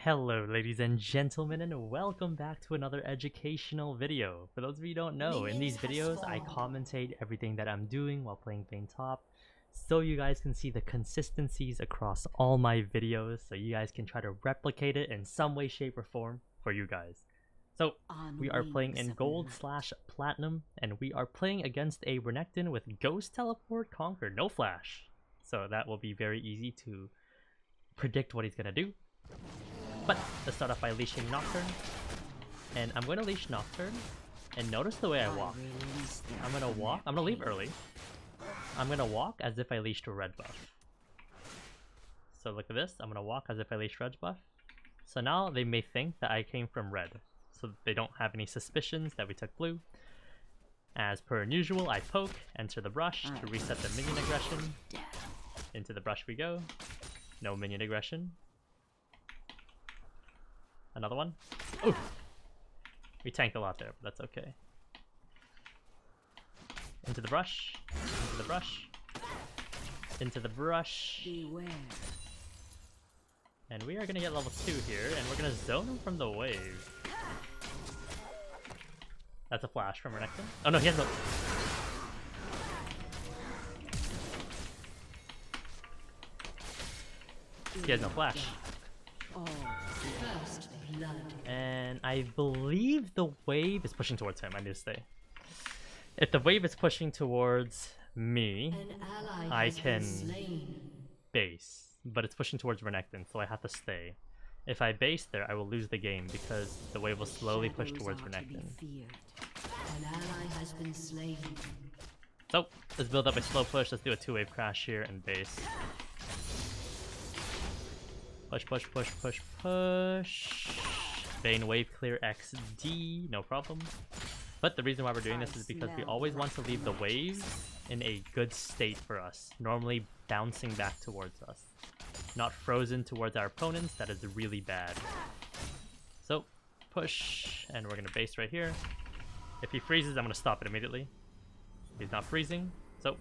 Hello ladies and gentlemen, and welcome back to another educational video. For those of you who don't know, in these videos I commentate everything that I'm doing while playing Vayne top, so you guys can see the consistencies across all my videos, so you guys can try to replicate it in some way, shape, or form for you guys. So we are playing in gold/platinum, and we are playing against a Renekton with Ghost Teleport, Conquer, no flash. So that will be very easy to predict what he's gonna do. But let's start off by leashing Nocturne, and I'm going to leash Nocturne, and notice the way I walk. I'm going to leave early. I'm going to walk as if I leashed a red buff. So look at this, I'm going to walk as if I leashed red buff. So now they may think that I came from red, so they don't have any suspicions that we took blue. As per usual, I poke, enter the brush to reset the minion aggression. Into the brush we go. No minion aggression. Another one. Ooh! We tanked a lot there, but that's okay. Into the brush. Into the brush. Into the brush. Beware. And we are gonna get level 2 here, and we're gonna zone him from the wave. That's a flash from Renekton. Oh no, he has no... He has no flash. And I believe the wave is pushing towards him. I need to stay. If the wave is pushing towards me, I can base, but it's pushing towards Renekton, so I have to stay. If I base there, I will lose the game because the wave will slowly push towards Renekton. So let's build up a slow push. Let's do a 2-wave crash here and base. Push, push, push, push, push. Vayne wave clear XD, no problem. But the reason why we're doing this is because we always want to leave the waves in a good state for us. Normally bouncing back towards us. Not frozen towards our opponents, that is really bad. So, push, and we're gonna base right here. If he freezes, I'm gonna stop it immediately. He's not freezing, so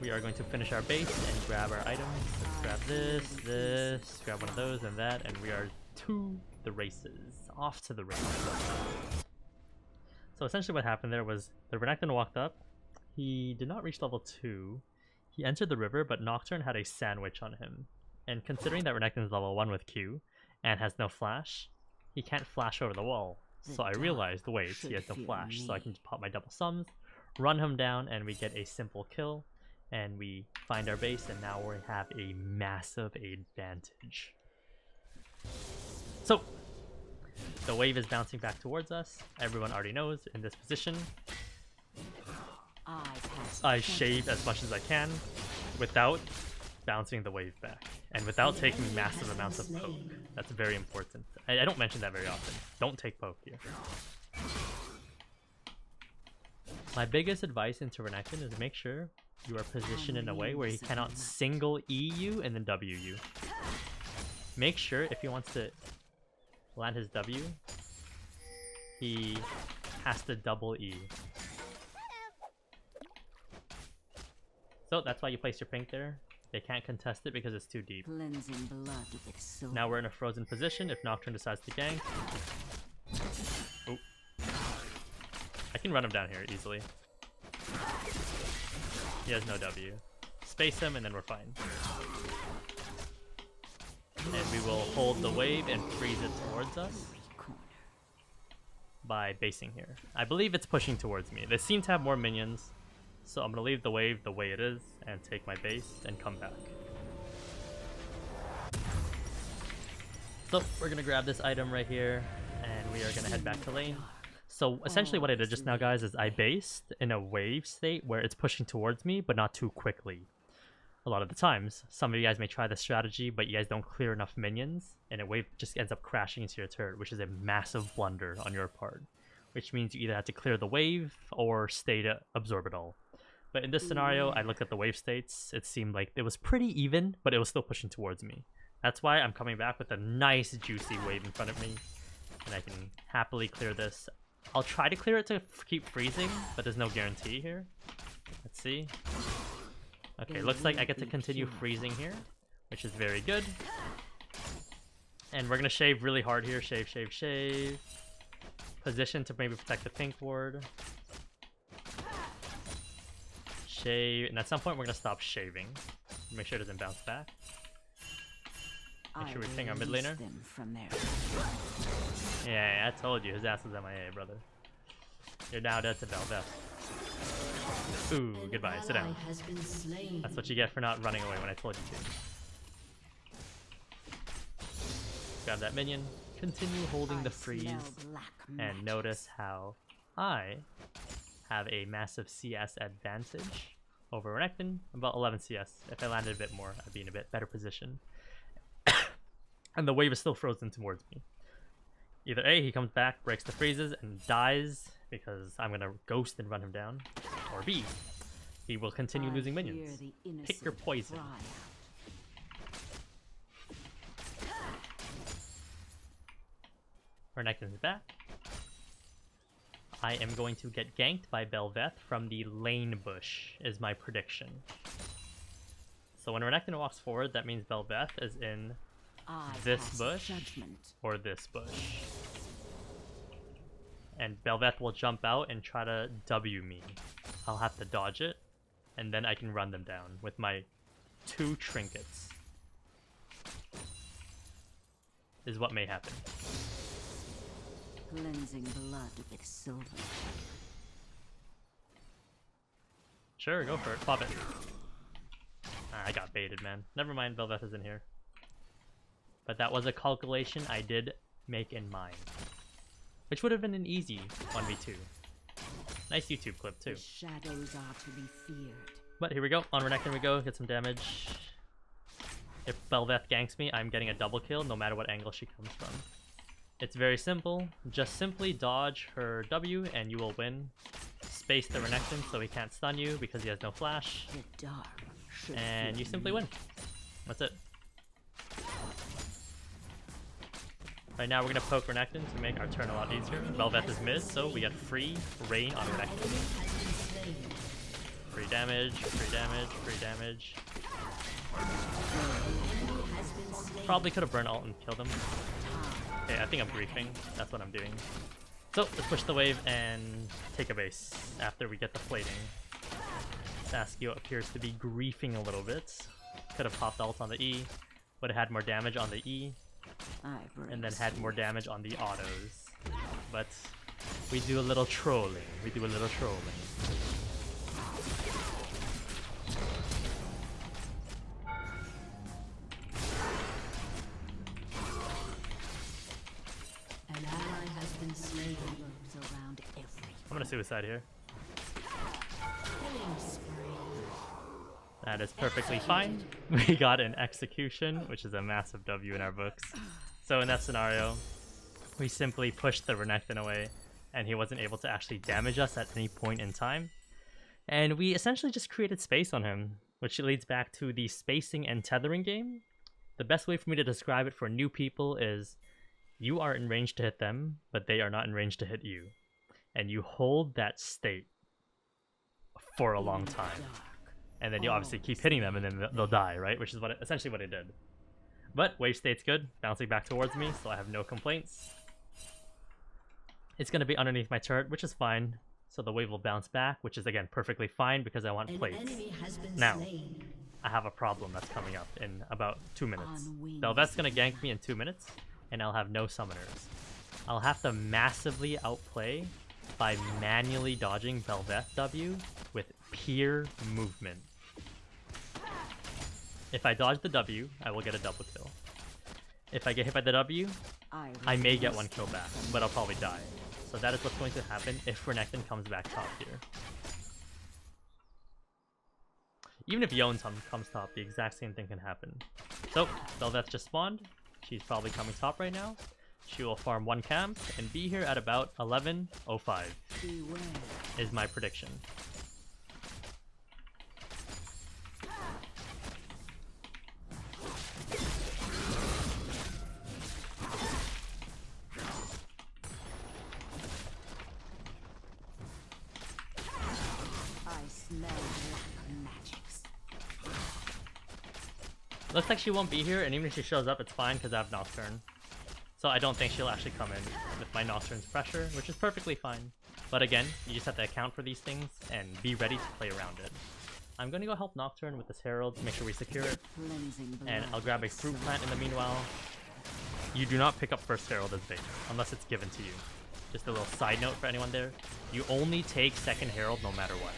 we are going to finish our base and grab our items. Let's grab this, grab one of those and that, and we are to the races. Off to the races. So essentially what happened there was the Renekton walked up. He did not reach level 2. He entered the river, but Nocturne had a sandwich on him. And considering that Renekton is level 1 with Q and has no flash, he can't flash over the wall. So I realized, wait, he has no flash, so I can just pop my double sums, run him down, and we get a simple kill. And we find our base, and now we have a massive advantage. So, the wave is bouncing back towards us. Everyone already knows in this position. I shave as much as I can without bouncing the wave back. And without taking massive amounts of poke. That's very important. I don't mention that very often. Don't take poke here. My biggest advice into Renekton is make sure you are positioned in a way where he cannot single E you and then W you. Make sure if he wants to land his W, he has to double E. So that's why you place your pink there. They can't contest it because it's too deep. Now we're in a frozen position if Nocturne decides to gank. Oh. I can run him down here easily. He has no W. Space him and then we're fine. And we will hold the wave and freeze it towards us by basing here. I believe it's pushing towards me. They seem to have more minions, so I'm gonna leave the wave the way it is and take my base and come back. So we're gonna grab this item right here and we are gonna head back to lane. So essentially what I did just now, guys, is I based in a wave state where it's pushing towards me, but not too quickly. A lot of the times, some of you guys may try this strategy, but you guys don't clear enough minions, and a wave just ends up crashing into your turret, which is a massive blunder on your part. Which means you either have to clear the wave, or stay to absorb it all. But in this scenario, I looked at the wave states, it seemed like it was pretty even, but it was still pushing towards me. That's why I'm coming back with a nice juicy wave in front of me, and I can happily clear this. I'll try to clear it to keep freezing, but there's no guarantee here. Let's see. Okay, looks like I get to continue freezing here, which is very good. And we're gonna shave really hard here. Shave, shave, shave. Position to maybe protect the pink ward. Shave, and at some point we're gonna stop shaving. Make sure it doesn't bounce back. Make sure we ping our mid laner. Yeah, I told you, his ass is MIA, brother. You're now dead to Bel'Veth. Ooh, goodbye, sit down. That's what you get for not running away when I told you to. Grab that minion, continue holding the freeze, and notice how I have a massive CS advantage over Renekton, about 11 CS. If I landed a bit more, I'd be in a bit better position. And the wave is still frozen towards me. Either A, he comes back, breaks the freezes, and dies because I'm gonna ghost and run him down. Or B, he will continue losing minions. Pick your poison. Renekton's back. I am going to get ganked by Bel'Veth from the lane bush, is my prediction. So when Renekton walks forward, that means Bel'Veth is in this bush or this bush. And Bel'Veth will jump out and try to W me. I'll have to dodge it, and then I can run them down with my 2 trinkets. Is what may happen. Cleansing blood with silver. Sure, go for it. Pop it. I got baited, man. Never mind, Bel'Veth is in here. But that was a calculation I did make in mind. Which would have been an easy 1v2. Nice YouTube clip, too. The shadows are to be feared. But here we go. On Renekton we go. Get some damage. If Bel'Veth ganks me, I'm getting a double kill no matter what angle she comes from. It's very simple. Just simply dodge her W and you will win. Space the Renekton so he can't stun you because he has no flash. And you simply win. That's it. Right now we're going to poke Renekton to make our turn a lot easier. Bel'Veth is mid, so we get free rain on Renekton. Free damage, free damage, free damage. Probably could have burned ult and killed him. Okay, I think I'm griefing. That's what I'm doing. So, let's push the wave and take a base after we get the plating. Saskio appears to be griefing a little bit. Could have popped ult on the E. Would have had more damage on the E. And then had more damage on the autos. But we do a little trolling. We do a little trolling. An ally has been slain. Around every. I'm gonna suicide here. That is perfectly fine. We got an execution, which is a massive W in our books. So in that scenario, we simply pushed the Renekton away, and he wasn't able to actually damage us at any point in time. And we essentially just created space on him, which leads back to the spacing and tethering game. The best way for me to describe it for new people is you are in range to hit them, but they are not in range to hit you. And you hold that state for a long time. And then you obviously keep hitting them and then they'll die, right? Which is essentially what it did. But wave state's good, bouncing back towards me, so I have no complaints. It's going to be underneath my turret, which is fine. So the wave will bounce back, which is again perfectly fine because I want plates. Now, I have a problem that's coming up in about 2 minutes. Bel'Veth's going to gank me in 2 minutes, and I'll have no summoners. I'll have to massively outplay by manually dodging Bel'Veth W with pure movement. If I dodge the W, I will get a double kill. If I get hit by the W, I may get 1 kill back, but I'll probably die. So that is what's going to happen if Renekton comes back top here. Even if Yone comes top, the exact same thing can happen. So, Bel'Veth just spawned. She's probably coming top right now. She will farm 1 camp and be here at about 11:05 is my prediction. Looks like she won't be here, and even if she shows up, it's fine because I have Nocturne. So I don't think she'll actually come in with my Nocturne's pressure, which is perfectly fine. But again, you just have to account for these things and be ready to play around it. I'm gonna go help Nocturne with this Herald to make sure we secure it. And I'll grab a Fruit Plant in the meanwhile. You do not pick up first Herald as bait, unless it's given to you. Just a little side note for anyone there. You only take second Herald no matter what.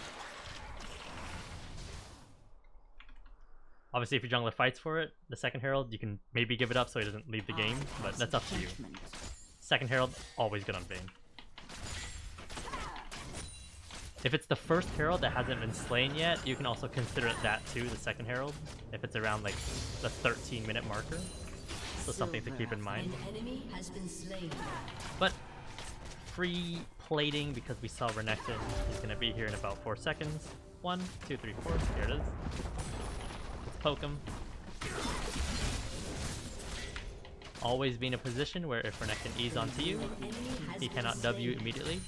Obviously, if your jungler fights for it, the second Herald, you can maybe give it up so he doesn't leave the game, but that's up to you. Second Herald, always good on Vayne. If it's the first Herald that hasn't been slain yet, you can also consider it that too, the second Herald, if it's around like the 13-minute marker. So something to keep in mind. But free plating, because we saw Renekton, he's going to be here in about 4 seconds. 1, 2, 3, 4, here it is. Let's poke him. Always be in a position where if Renekton E's onto you, he cannot W immediately.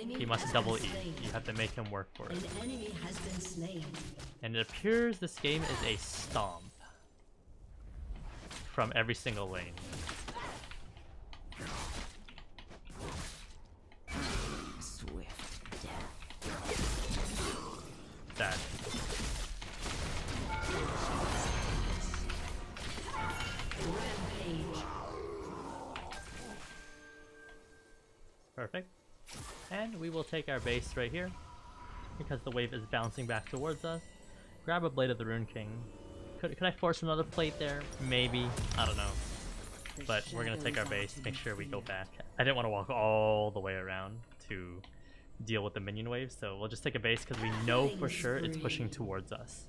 He must double E. You have to make him work for it. And it appears this game is a stomp from every single lane. Sad. Perfect. And we will take our base right here, because the wave is bouncing back towards us. Grab a Blade of the Rune King. Could I force another plate there? Maybe. I don't know. But we're going to take our base, make sure we go back. I didn't want to walk all the way around to deal with the minion wave, so we'll just take a base because we know for sure it's pushing towards us.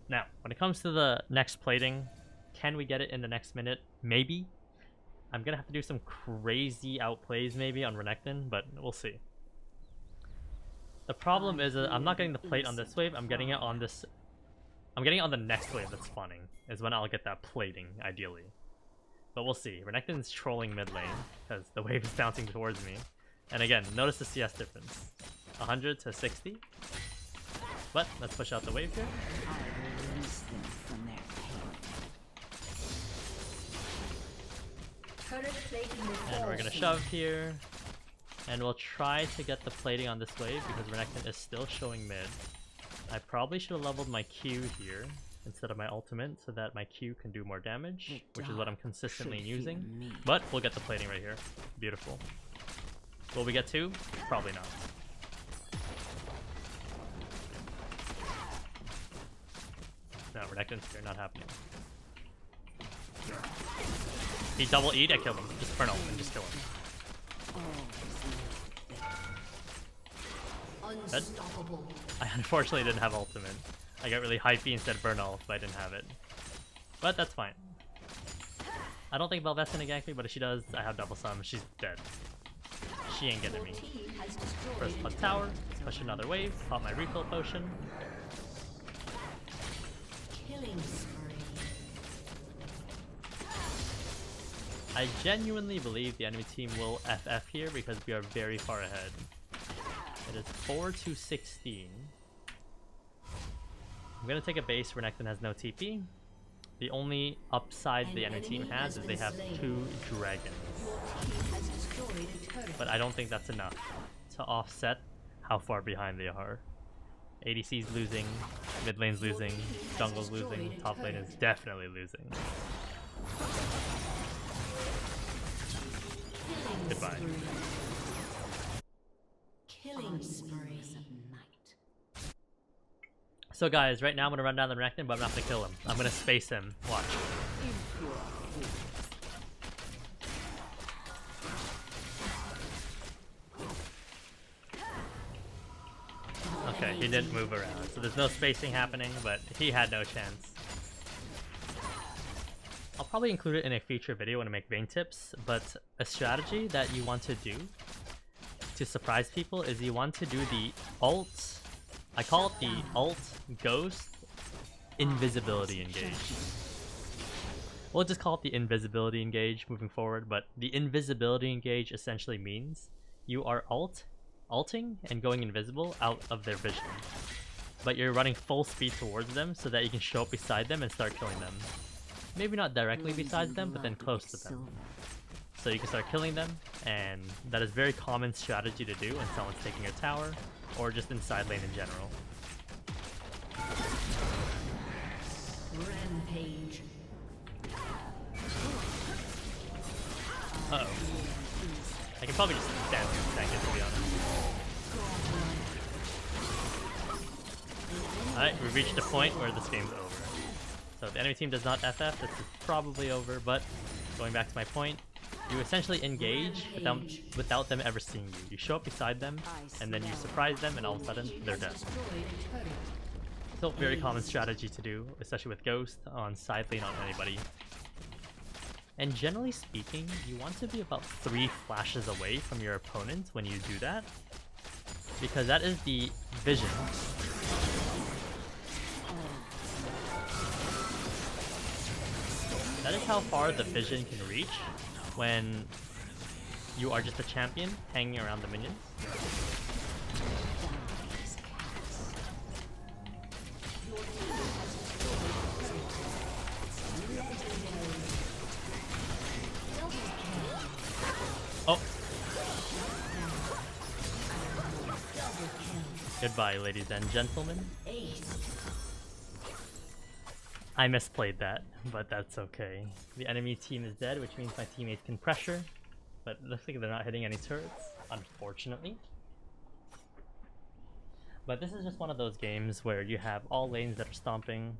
Now, when it comes to the next plating, can we get it in the next minute? Maybe. I'm going to have to do some crazy outplays maybe on Renekton, but we'll see. The problem is that I'm not getting the plate on this wave, I'm getting it on this... I'm getting it on the next wave that's spawning, is when I'll get that plating, ideally. But we'll see. Renekton's trolling mid lane, because the wave is bouncing towards me. And again, notice the CS difference. 100 to 60. But, let's push out the wave here. And we're gonna shove here. And we'll try to get the plating on this wave, because Renekton is still showing mid. I probably should have leveled my Q here instead of my ultimate so that my Q can do more damage, which is what I'm consistently using. But we'll get the plating right here. Beautiful. Will we get 2? Probably not. No, Renekton's here, not happening. He double E'd, I killed him. Just burn ult and just kill him. Dead? I unfortunately didn't have ultimate. I got really hypey instead of burn ult, but I didn't have it. But that's fine. I don't think Belvet's gonna gank me, but if she does, I have double sum. She's dead. She ain't getting me. First plus tower, push another wave, pop my refill potion. I genuinely believe the enemy team will FF here because we are very far ahead. It is 4 to 16. I'm gonna take a base where Renekton has no TP. The only upside the enemy team has is they have 2 dragons. But I don't think that's enough to offset how far behind they are. ADC's losing, mid lane's losing, jungle's losing, top lane is definitely losing. Goodbye. So guys, right now I'm gonna run down the Renekton, but I'm not gonna kill him. I'm gonna space him. Watch. Okay, he didn't move around, so there's no spacing happening, but he had no chance. I'll probably include it in a future video when I make Vayne tips, but a strategy that you want to do to surprise people is you want to do the ult, I call it the ult ghost invisibility engage. We'll just call it the invisibility engage moving forward, but the invisibility engage essentially means you are ulting and going invisible out of their vision, but you're running full speed towards them so that you can show up beside them and start killing them. Maybe not directly beside them, but then close to them. So you can start killing them, and that is very common strategy to do when someone's taking your tower, or just in side lane in general. Rampage. Uh-oh. I can probably just stand here and tank it, to be honest. Alright, we've reached a point where this game's over. So if the enemy team does not FF, this is probably over, but going back to my point, you essentially engage without them ever seeing you. You show up beside them, and then you surprise them, and all of a sudden, they're dead. Still very common strategy to do, especially with Ghost on side lane on anybody. And generally speaking, you want to be about 3 flashes away from your opponent when you do that, because that is the vision. That is how far the vision can reach when you are just a champion hanging around the minions. Oh! Goodbye, ladies and gentlemen. I misplayed that, but that's okay. The enemy team is dead, which means my teammates can pressure, but it looks like they're not hitting any turrets, unfortunately. But this is just one of those games where you have all lanes that are stomping,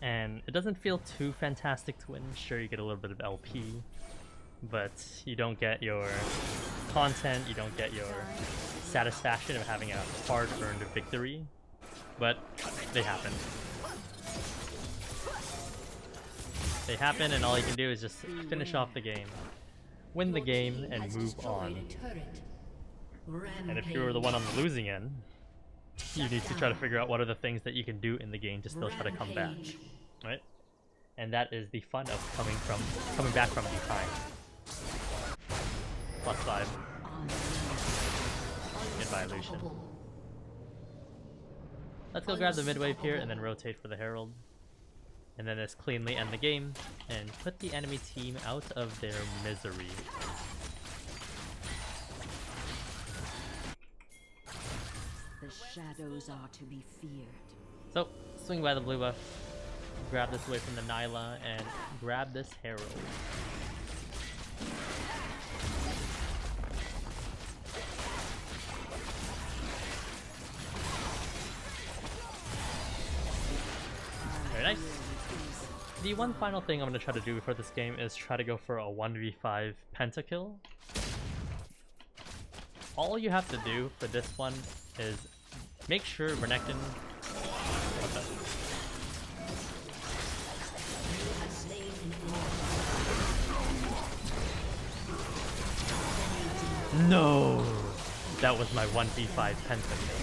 and it doesn't feel too fantastic to win. Sure, you get a little bit of LP, but you don't get your content, you don't get your satisfaction of having a hard-earned victory, but they happen. They happen, and all you can do is just finish off the game, win the game, and move on. And if you're the one on the losing end, you need to try to figure out what are the things that you can do in the game to still try to come back, right? And that is the fun of coming back from behind. +5. Goodbye, Lucian. Let's go grab the mid wave here and then rotate for the Herald. And then let's cleanly end the game and put the enemy team out of their misery. The shadows are to be feared. So, swing by the blue buff, grab this away from the Nyla, and grab this Herald. Very nice. The one final thing I'm going to try to do before this game is try to go for a 1v5 pentakill. All you have to do for this one is make sure Renekton... No! That was my 1v5 pentakill.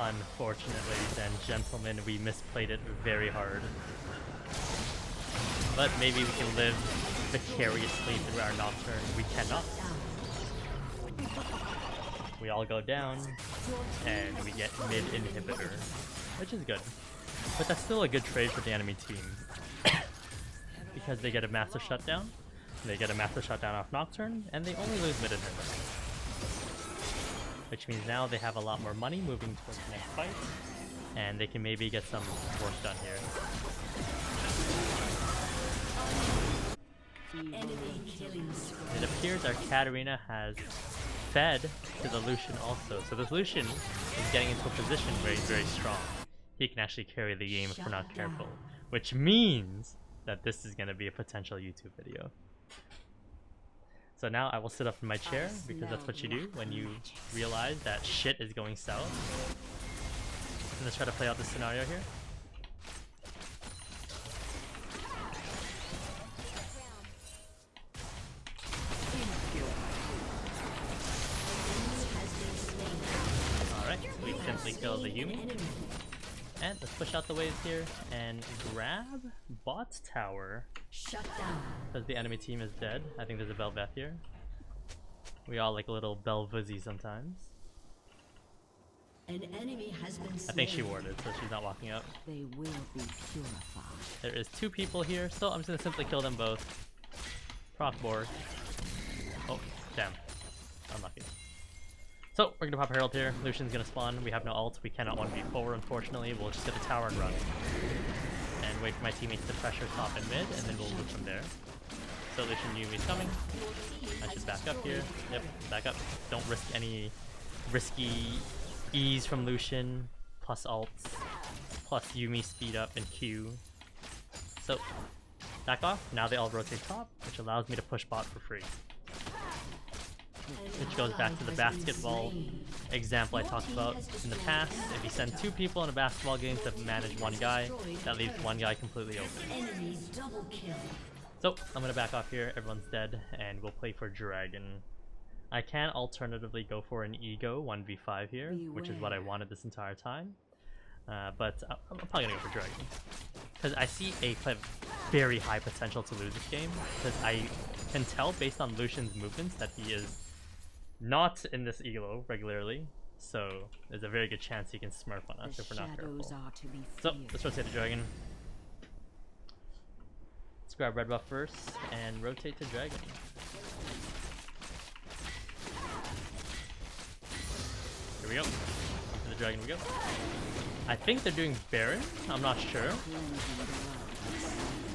Unfortunately, ladies and gentlemen, we misplayed it very hard. But maybe we can live vicariously through our Nocturne. We cannot. We all go down, and we get mid inhibitor, which is good. But that's still a good trade for the enemy team. Because they get a massive shutdown, they get a massive shutdown off Nocturne, and they only lose mid inhibitor. Which means now they have a lot more money moving towards the next fight, and they can maybe get some work done here. It appears our Katarina has fed to the Lucian also, so this Lucian is getting into a position where he's very strong. He can actually carry the game if we're not careful, which means that this is going to be a potential YouTube video. So now I will sit up in my chair, because that's what you do when you realize that shit is going south. And let's try to play out this scenario here. Alright, so we simply kill the Yuumi. And let's push out the waves here and grab bot tower. Shut down. Because the enemy team is dead. I think there's a Bel'Veth here. We all like a little Bel'Vuzzy sometimes. An enemy has been slain. I think she warded, so she's not walking up. They will be purified. There is 2 people here, so I'm just gonna simply kill them both. Proc board. Oh, damn. Unlucky. So, we're gonna pop Herald here. Lucian's gonna spawn. We have no ult. We cannot 1v4, unfortunately. We'll just get the tower and run. And wait for my teammates to pressure top and mid, and then we'll move from there. So, Lucian Yumi's coming. I should back up here. Yep, back up. Don't risk any risky E's from Lucian, plus ults, plus Yumi speed up and Q. So, back off. Now they all rotate top, which allows me to push bot for free. Which goes back to the basketball example I talked about in the past. If you send 2 people in a basketball game to manage 1 guy, that leaves 1 guy completely open. So, I'm gonna back off here. Everyone's dead, and we'll play for Dragon. I can alternatively go for an ego 1v5 here, which is what I wanted this entire time. But I'm probably gonna go for Dragon. Because I see a very high potential to lose this game. Because I can tell based on Lucian's movements that he is not in this elo regularly. So there's a very good chance he can smurf on us if we're not careful. So let's rotate the Dragon. Let's grab red buff first and rotate to Dragon. Here we go. To the Dragon we go. I think they're doing Baron. I'm not sure.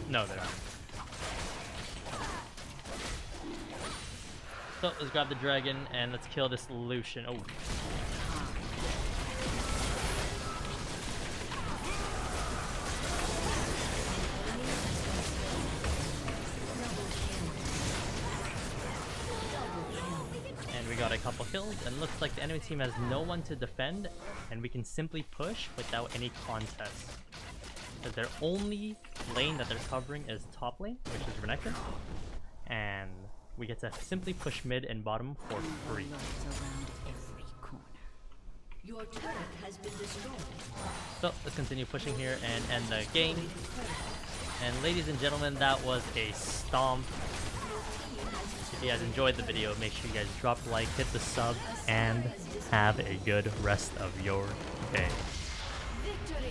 No, they're not. So let's grab the Dragon and let's kill this Lucian. Oh. We got a couple kills, and looks like the enemy team has no one to defend, and we can simply push without any contest. Because their only lane that they're covering is top lane, which is Renekton, and we get to simply push mid and bottom for free. Your turret has been destroyed. So let's continue pushing here and end the game. And ladies and gentlemen, that was a stomp. If you guys enjoyed the video, make sure you guys drop a like, hit the sub, and have a good rest of your day. Victory!